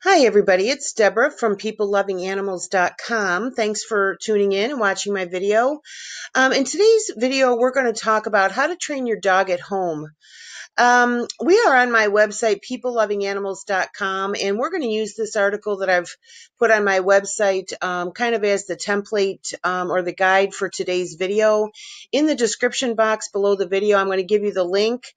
Hi, everybody. It's Deborah from peoplelovinganimals.com. Thanks for tuning in and watching my video. In today's video, we're going to talk about how to train your dog at home. We are on my website, peoplelovinganimals.com, and we're going to use this article that I've put on my website kind of as the template or the guide for today's video. In the description box below the video, I'm going to give you the link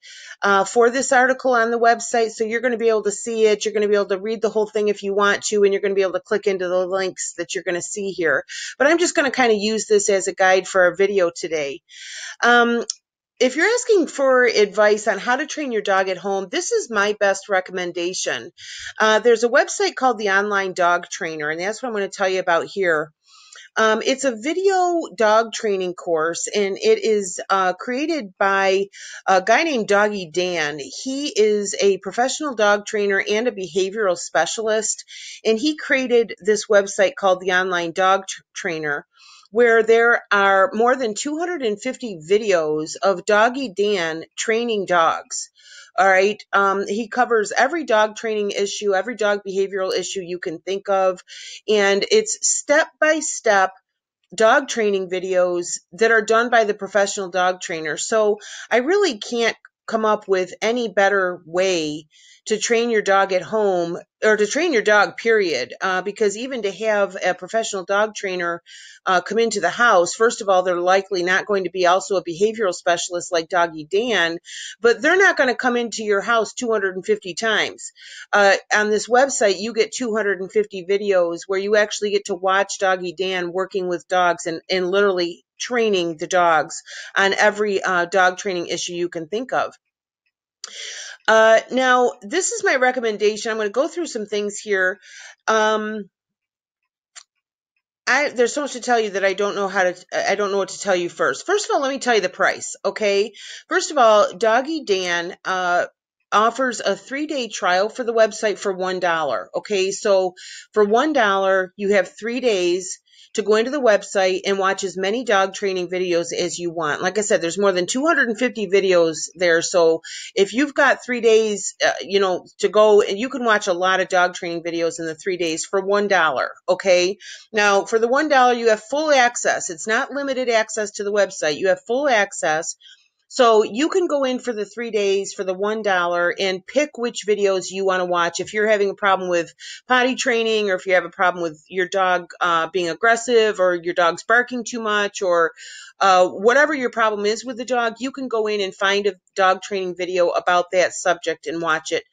for this article on the website, so you're going to be able to see it. You're going to be able to read the whole thing if you want to, and you're going to be able to click into the links that you're going to see here. But I'm just going to kind of use this as a guide for our video today. If you're asking for advice on how to train your dog at home, this is my best recommendation. There's a website called the Online Dog Trainer, and that's what I'm going to tell you about here. It's a video dog training course, and it is created by a guy named Doggy Dan. He is a professional dog trainer and a behavioral specialist, and he created this website called the Online Dog Trainer, where there are more than 250 videos of Doggy Dan training dogs. All right. He covers every dog training issue, every dog behavioral issue you can think of. And it's step-by-step dog training videos that are done by the professional dog trainer. So I really can't come up with any better way to train your dog at home, or to train your dog, period, because even to have a professional dog trainer come into the house, first of all, they're likely not going to be also a behavioral specialist like Doggy Dan, but they're not going to come into your house 250 times. On this website, you get 250 videos where you actually get to watch Doggy Dan working with dogs and literally training the dogs on every dog training issue you can think of. Now, this is my recommendation. I'm going to go through some things here. There's so much to tell you that I don't know what to tell you first. First of all, let me tell you the price, okay? First of all, Doggy Dan offers a 3-day trial for the website for $1, okay? So for $1, you have 3 days to go into the website and watch as many dog training videos as you want. Like I said, there's more than 250 videos there. So if you've got 3 days, to go, and you can watch a lot of dog training videos in the 3 days for $1, okay? Now, for the $1, you have full access. It's not limited access to the website. You have full access. So you can go in for the 3 days for the $1 and pick which videos you want to watch. If you're having a problem with potty training, or if you have a problem with your dog being aggressive, or your dog's barking too much, or whatever your problem is with the dog, you can go in and find a dog training video about that subject and watch it.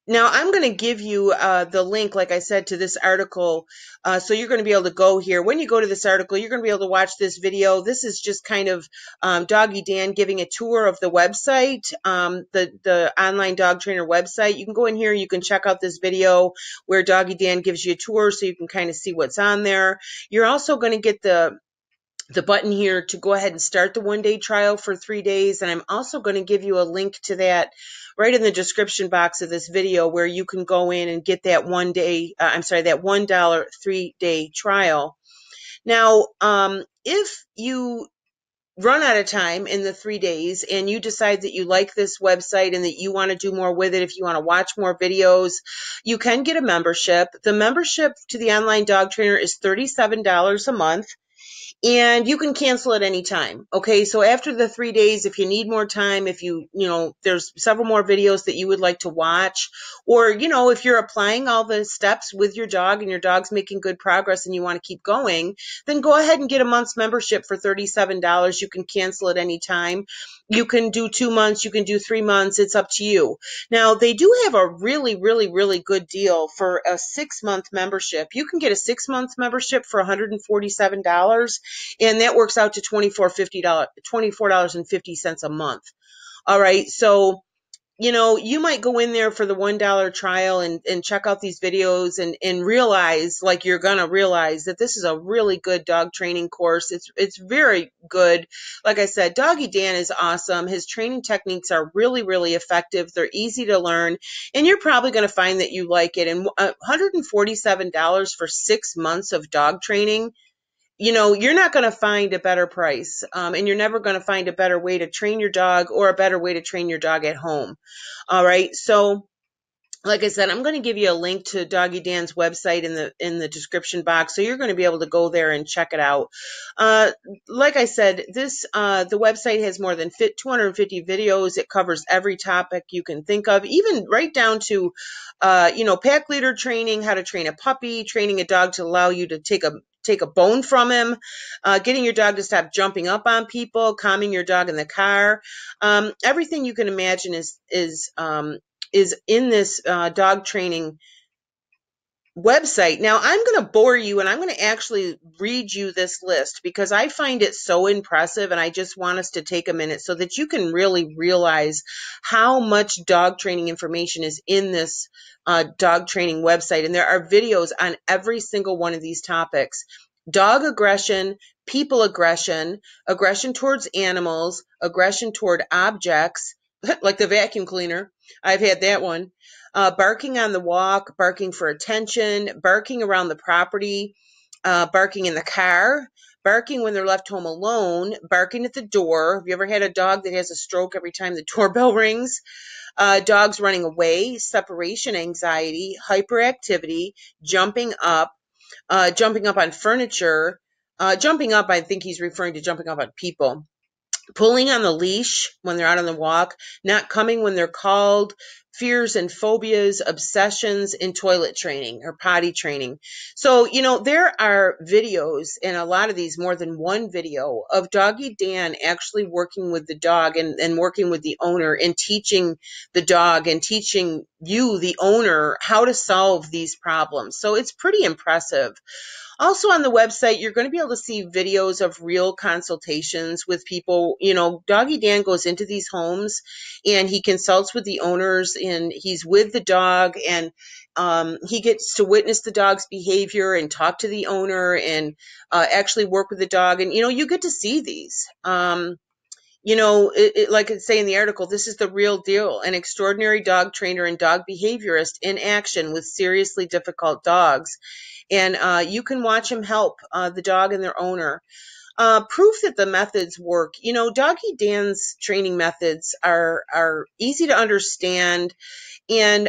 Now, I'm going to give you the link, like I said, to this article. So you're going to be able to go here. When you go to this article, you're going to be able to watch this video. This is just kind of Doggy Dan giving a tour of the website, the Online Dog Trainer website. You can go in here. You can check out this video where Doggy Dan gives you a tour, so you can kind of see what's on there. You're also going to get the button here to go ahead and start the 1-day trial for 3 days. And I'm also going to give you a link to that right in the description box of this video, where you can go in and get that that $1 3-day trial. Now, if you run out of time in the 3 days and you decide that you like this website and that you want to do more with it, if you want to watch more videos, you can get a membership. The membership to the Online Dog Trainer is $37 a month. And you can cancel at any time. Okay, so after the 3 days, if you need more time, if there's several more videos that you would like to watch, or, if you're applying all the steps with your dog and your dog's making good progress and you want to keep going, then go ahead and get a month's membership for $37. You can cancel at any time. You can do 2 months, you can do 3 months. It's up to you. Now, they do have a really, really, really good deal for a 6-month membership. You can get a 6-month membership for $147. And that works out to $24.50 a month. All right. So, you might go in there for the $1 trial and check out these videos and realize, like you're going to realize, that this is a really good dog training course. It's very good. Like I said, Doggy Dan is awesome. His training techniques are really, really effective. They're easy to learn, and you're probably going to find that you like it. And $147 for 6 months of dog training, you're not going to find a better price, and you're never going to find a better way to train your dog, or a better way to train your dog at home. All right. So like I said, I'm going to give you a link to Doggy Dan's website in the description box, so you're going to be able to go there and check it out. Uh, like I said, the website has more than 250 videos. It covers every topic you can think of, even right down to, pack leader training, how to train a puppy, training a dog to allow you to take a bone from him, getting your dog to stop jumping up on people, calming your dog in the car. Everything you can imagine is in this dog training website. Now, I'm going to bore you and I'm going to actually read you this list because I find it so impressive, and I just want us to take a minute so that you can really realize how much dog training information is in this dog training website. And there are videos on every single one of these topics: dog aggression, people aggression, aggression towards animals, aggression toward objects, like the vacuum cleaner. I've had that one. Barking on the walk, barking for attention, barking around the property, barking in the car, barking when they're left home alone, barking at the door. Have you ever had a dog that has a stroke every time the doorbell rings? Dogs running away, separation anxiety, hyperactivity, jumping up on furniture. Jumping up, I think he's referring to jumping up on people. Pulling on the leash when they're out on the walk, not coming when they're called, fears and phobias, obsessions, and toilet training or potty training. So, there are videos, and a lot of these, more than one video, of Doggy Dan actually working with the dog and working with the owner and teaching the dog and teaching you, the owner, how to solve these problems. So it's pretty impressive. Also on the website, you're going to be able to see videos of real consultations with people. Doggy Dan goes into these homes and he consults with the owners, and he's with the dog, and he gets to witness the dog's behavior and talk to the owner and actually work with the dog. And, you get to see these. Like it say in the article, this is the real deal: an extraordinary dog trainer and dog behaviorist in action with seriously difficult dogs. And you can watch him help the dog and their owner. Proof that the methods work. Doggy Dan's training methods are easy to understand. And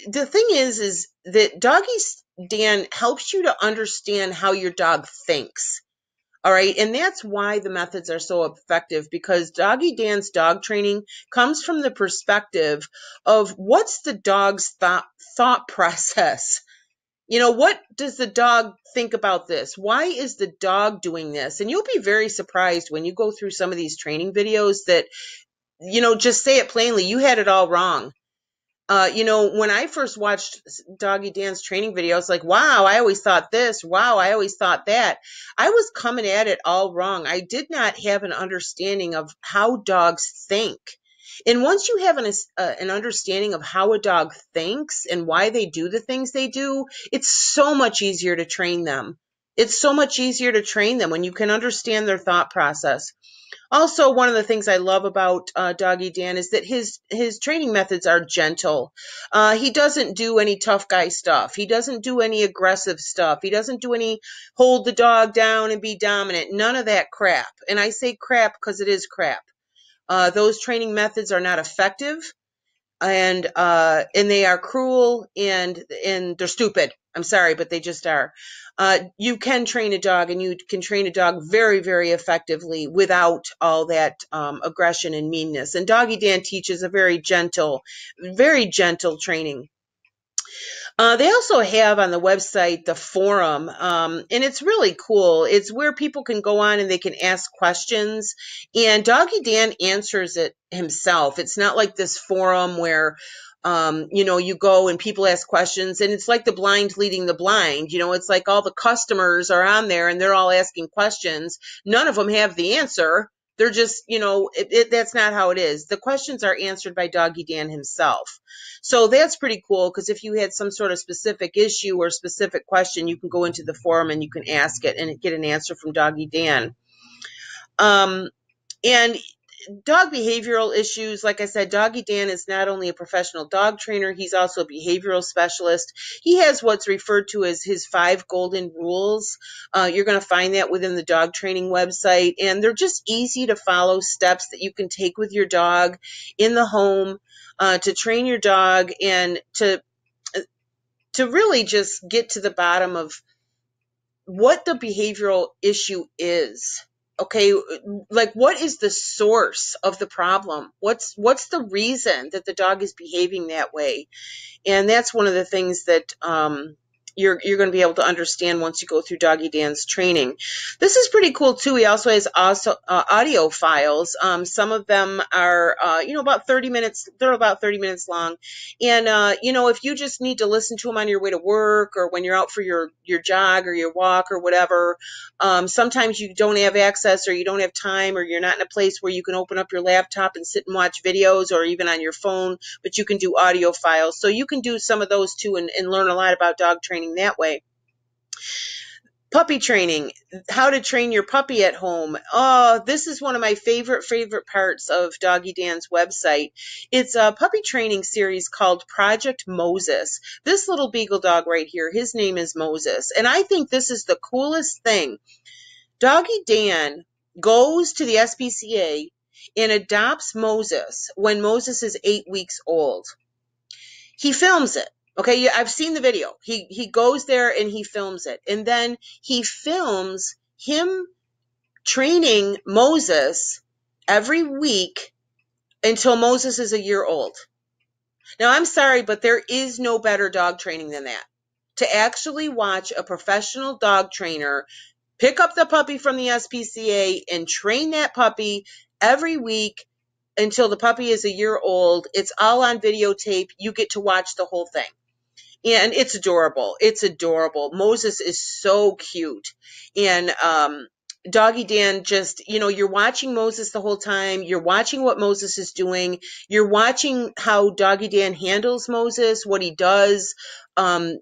the thing is that Doggy Dan helps you to understand how your dog thinks. All right. And that's why the methods are so effective, because Doggy Dan's dog training comes from the perspective of what's the dog's thought process. What does the dog think about this? Why is the dog doing this? And you'll be very surprised when you go through some of these training videos that, just say it plainly, you had it all wrong. When I first watched Doggy Dan's training video, I was like, wow, I always thought this. Wow, I always thought that. I was coming at it all wrong. I did not have an understanding of how dogs think. And once you have an understanding of how a dog thinks and why they do the things they do, it's so much easier to train them. It's so much easier to train them when you can understand their thought process. Also, one of the things I love about Doggy Dan is that his training methods are gentle. He doesn't do any tough guy stuff. He doesn't do any aggressive stuff. He doesn't do any hold the dog down and be dominant. None of that crap. And I say crap because it is crap. Those training methods are not effective, and they are cruel, and they're stupid. I'm sorry, but they just are. You can train a dog, and you can train a dog very, very effectively without all that aggression and meanness. And Doggy Dan teaches a very gentle training. They also have on the website the forum, and it's really cool. It's where people can go on and they can ask questions, and Doggy Dan answers it himself. It's not like this forum where you go and people ask questions, and it's like the blind leading the blind. It's like all the customers are on there and they're all asking questions. None of them have the answer. They're just, that's not how it is. The questions are answered by Doggy Dan himself. So that's pretty cool, because if you had some sort of specific issue or specific question, you can go into the forum and you can ask it and get an answer from Doggy Dan. And dog behavioral issues, like I said, Doggy Dan is not only a professional dog trainer, he's also a behavioral specialist. He has what's referred to as his 5 golden rules. You're going to find that within the dog training website, and they're just easy to follow steps that you can take with your dog in the home. to train your dog and to really just get to the bottom of what the behavioral issue is. Okay, like what is the source of the problem? What's the reason that the dog is behaving that way? And that's one of the things that you're going to be able to understand once you go through Doggy Dan's training. This is pretty cool too. He also has audio files. Some of them are about 30 minutes. They're about 30 minutes long. And if you just need to listen to them on your way to work or when you're out for your jog or your walk or whatever, sometimes you don't have access or you don't have time or you're not in a place where you can open up your laptop and sit and watch videos or even on your phone, but you can do audio files. So you can do some of those too and learn a lot about dog training that way. Puppy training, how to train your puppy at home. Oh, this is one of my favorite parts of Doggy Dan's website. It's a puppy training series called Project Moses. This little beagle dog right here, his name is Moses. And I think this is the coolest thing. Doggy Dan goes to the SPCA and adopts Moses when Moses is 8 weeks old. He films it. Okay, I've seen the video. He goes there and he films it. And then he films him training Moses every week until Moses is a year old. Now, I'm sorry, but there is no better dog training than that. To actually watch a professional dog trainer pick up the puppy from the SPCA and train that puppy every week until the puppy is a year old. It's all on videotape. You get to watch the whole thing. And it's adorable. It's adorable. Moses is so cute. And Doggy Dan just, you're watching Moses the whole time. You're watching what Moses is doing. You're watching how Doggy Dan handles Moses, what he does, the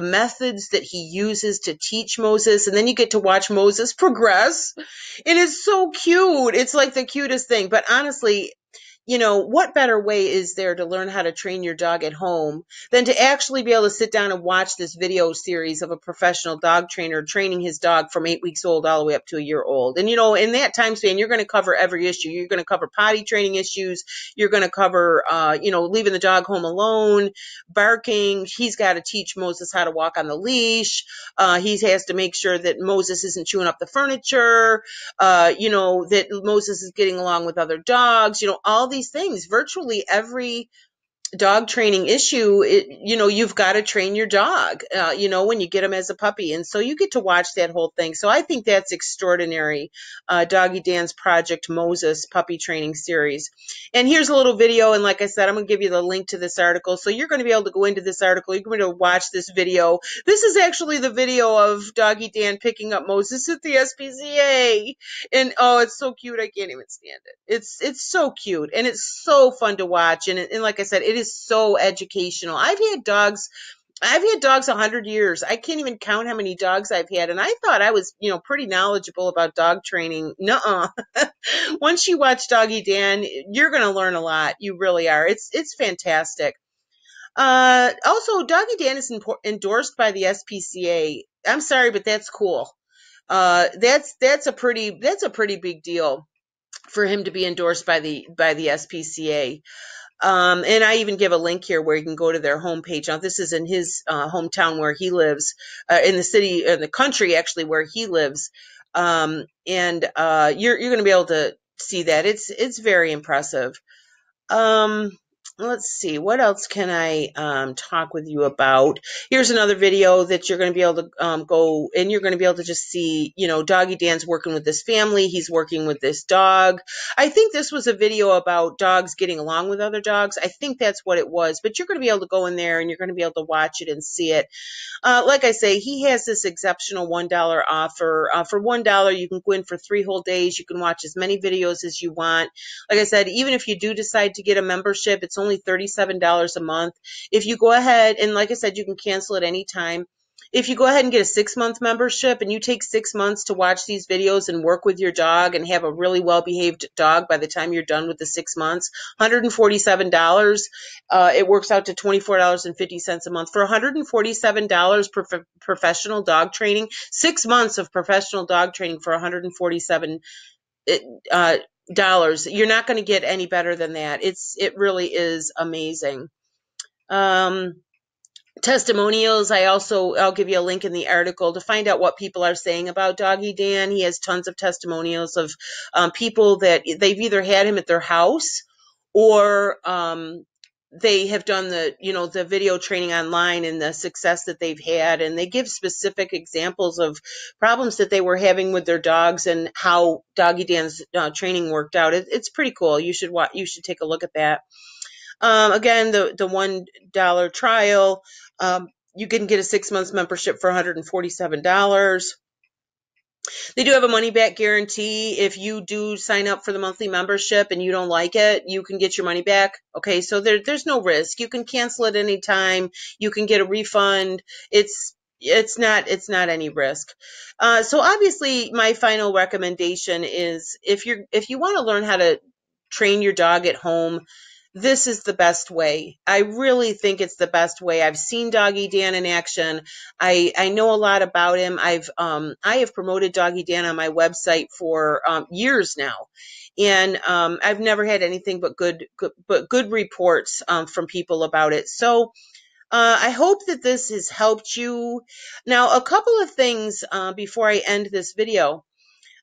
methods that he uses to teach Moses. And then you get to watch Moses progress. And it's so cute. It's like the cutest thing. But honestly, what better way is there to learn how to train your dog at home than to actually be able to sit down and watch this video series of a professional dog trainer training his dog from 8 weeks old all the way up to a year old. And, in that time span, you're going to cover every issue. You're going to cover potty training issues. You're going to cover, leaving the dog home alone, barking. He's got to teach Moses how to walk on the leash. He has to make sure that Moses isn't chewing up the furniture, that Moses is getting along with other dogs, all these things. Virtually every dog training issue, you've got to train your dog, when you get him as a puppy. And so you get to watch that whole thing. So I think that's extraordinary. Doggy Dan's Project Moses puppy training series. And here's a little video. And like I said, I'm going to give you the link to this article. So you're going to be able to go into this article. You're going to watch this video. This is actually the video of Doggy Dan picking up Moses at the SPCA. And oh, it's so cute. I can't even stand it. It's so cute. And it's so fun to watch. And like I said, it is so educational. I've had dogs 100 years. I can't even count how many dogs I've had. And I thought I was, pretty knowledgeable about dog training. Nuh-uh. Once you watch Doggy Dan, you're going to learn a lot. You really are. It's fantastic. Also, Doggy Dan is endorsed by the SPCA. I'm sorry, but that's cool. That's a pretty big deal for him to be endorsed by the SPCA. And I even give a link here where you can go to their homepage. Now, this is in his hometown where he lives, in the country actually where he lives. And you're going to be able to see that. It's very impressive. Let's see, what else can I talk with you about? Here's another video that you're going to be able to go, and you're going to be able to just see, Doggy Dan's working with this family. He's working with this dog. I think this was a video about dogs getting along with other dogs. I think that's what it was. But you're going to be able to go in there, and you're going to be able to watch it and see it. Like I say, he has this exceptional $1 offer. For $1, you can go in for 3 whole days. You can watch as many videos as you want. Like I said, even if you do decide to get a membership, it's only $37 a month. If you go ahead, and like I said, you can cancel at any time. If you go ahead and get a 6-month membership and you take 6 months to watch these videos and work with your dog and have a really well-behaved dog by the time you're done with the 6 months, $147, it works out to $24.50 a month. For $147 for professional dog training, 6 months of professional dog training for $147 You're not going to get any better than that. It really is amazing. Testimonials, I'll give you a link in the article to find out what people are saying about Doggy Dan. He has tons of testimonials of people that they've either had him at their house, or they have done the video training online and the success that they've had, and they give specific examples of problems that they were having with their dogs and how Doggy Dan's training worked out. It's pretty cool. You should take a look at that. Again, the $1 trial, you can get a 6 months membership for $147. They do have a money back guarantee. If you do sign up for the monthly membership and you don't like it, you can get your money back. Okay, so there's no risk. You can cancel it anytime. You can get a refund. It's not any risk. So obviously, my final recommendation is if you want to learn how to train your dog at home, this is the best way. I really think it's the best way. I've seen Doggy Dan in action. I know a lot about him. I have promoted Doggy Dan on my website for years now, and I've never had anything but good reports from people about it. So I hope that this has helped you. Now, a couple of things before I end this video.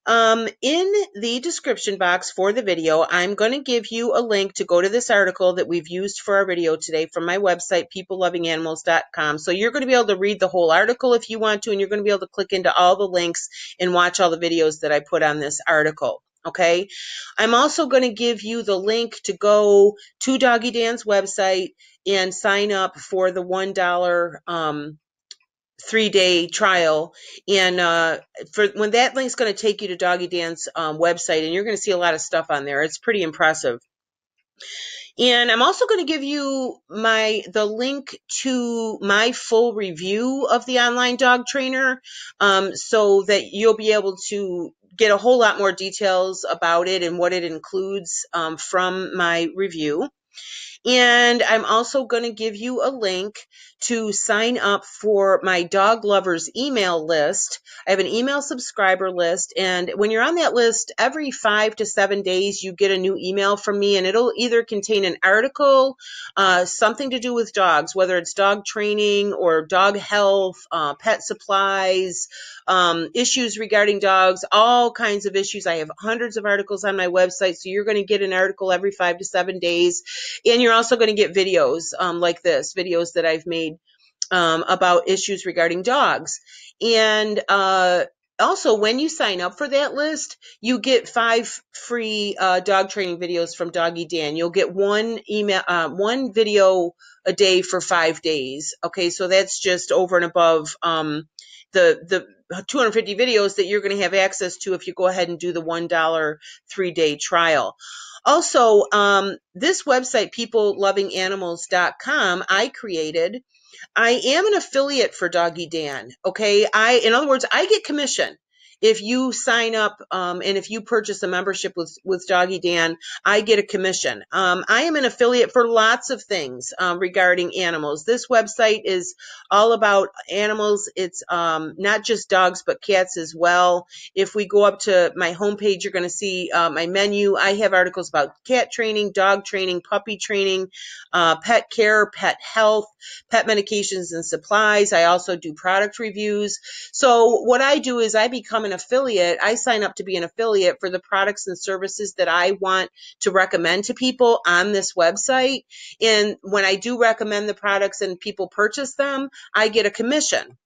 In the description box for the video, I'm going to give you a link to go to this article that we've used for our video today from my website, peoplelovinganimals.com. So you're going to be able to read the whole article if you want to, and you're going to be able to click into all the links and watch all the videos that I put on this article. Okay. I'm also going to give you the link to go to Doggy Dan's website and sign up for the $1 3-day trial, and for when that link's going to take you to Doggy Dan's website, and you're going to see a lot of stuff on there. It's pretty impressive. And I'm also going to give you the link to my full review of the online dog trainer, so that you'll be able to get a whole lot more details about it and what it includes from my review. And I'm also going to give you a link to sign up for my dog lovers email list. I have an email subscriber list, and when you're on that list, every 5 to 7 days you get a new email from me, and it'll either contain an article, something to do with dogs, whether it's dog training or dog health, pet supplies, issues regarding dogs, all kinds of issues. I have hundreds of articles on my website, so you're going to get an article every 5 to 7 days. And you're also going to get videos like this, videos that I've made about issues regarding dogs. And also, when you sign up for that list, you get 5 free dog training videos from Doggy Dan. You'll get one video a day for 5 days. Okay, so that's just over and above the 250 videos that you're going to have access to if you go ahead and do the $1 3-day trial. Also, this website, peoplelovinganimals.com, I created. I am an affiliate for Doggy Dan. Okay. In other words, I get commission. If you sign up, and if you purchase a membership with Doggy Dan, I get a commission. I am an affiliate for lots of things regarding animals. This website is all about animals. It's not just dogs, but cats as well. If we go up to my homepage, you're going to see my menu. I have articles about cat training, dog training, puppy training, pet care, pet health, pet medications and supplies. I also do product reviews. So what I do is I become an affiliate. I sign up to be an affiliate for the products and services that I want to recommend to people on this website. And when I do recommend the products and people purchase them, I get a commission.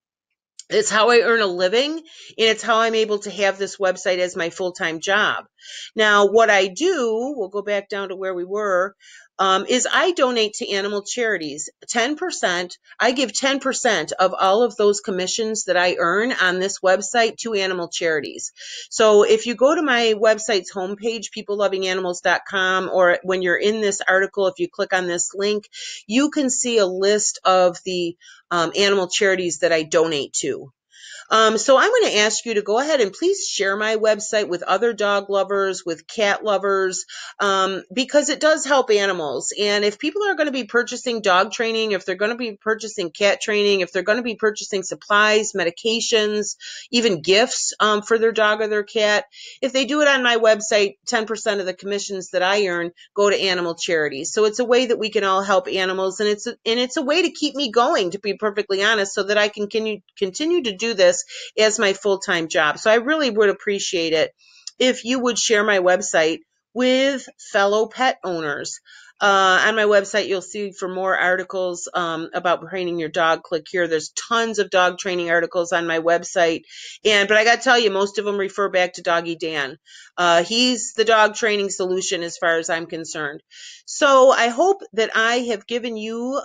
It's how I earn a living, and it's how I'm able to have this website as my full-time job. Now, what I do, we'll go back down to where we were, is I donate to animal charities. 10%, I give 10% of all of those commissions that I earn on this website to animal charities. So if you go to my website's homepage, peoplelovinganimals.com, or when you're in this article, if you click on this link, you can see a list of the animal charities that I donate to. So I'm going to ask you to go ahead and please share my website with other dog lovers, with cat lovers, because it does help animals. And if people are going to be purchasing dog training, if they're going to be purchasing cat training, if they're going to be purchasing supplies, medications, even gifts for their dog or their cat, if they do it on my website, 10% of the commissions that I earn go to animal charities. So it's a way that we can all help animals, and it's a way to keep me going, to be perfectly honest, so that I can continue to do this as my full-time job. So I really would appreciate it if you would share my website with fellow pet owners. On my website, you'll see for more articles about training your dog, click here. There's tons of dog training articles on my website. But I got to tell you, most of them refer back to Doggy Dan. He's the dog training solution as far as I'm concerned. So I hope that I have given you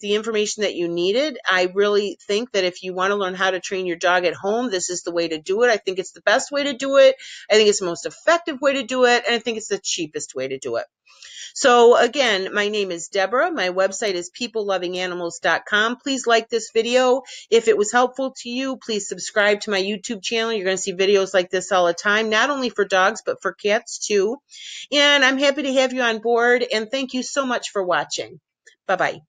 the information that you needed. I really think that if you want to learn how to train your dog at home, this is the way to do it. I think it's the best way to do it. I think it's the most effective way to do it. And I think it's the cheapest way to do it. So again, my name is Deborah. My website is peoplelovinganimals.com. Please like this video. If it was helpful to you, please subscribe to my YouTube channel. You're going to see videos like this all the time, not only for dogs, but for cats too. And I'm happy to have you on board. And thank you so much for watching. Bye-bye.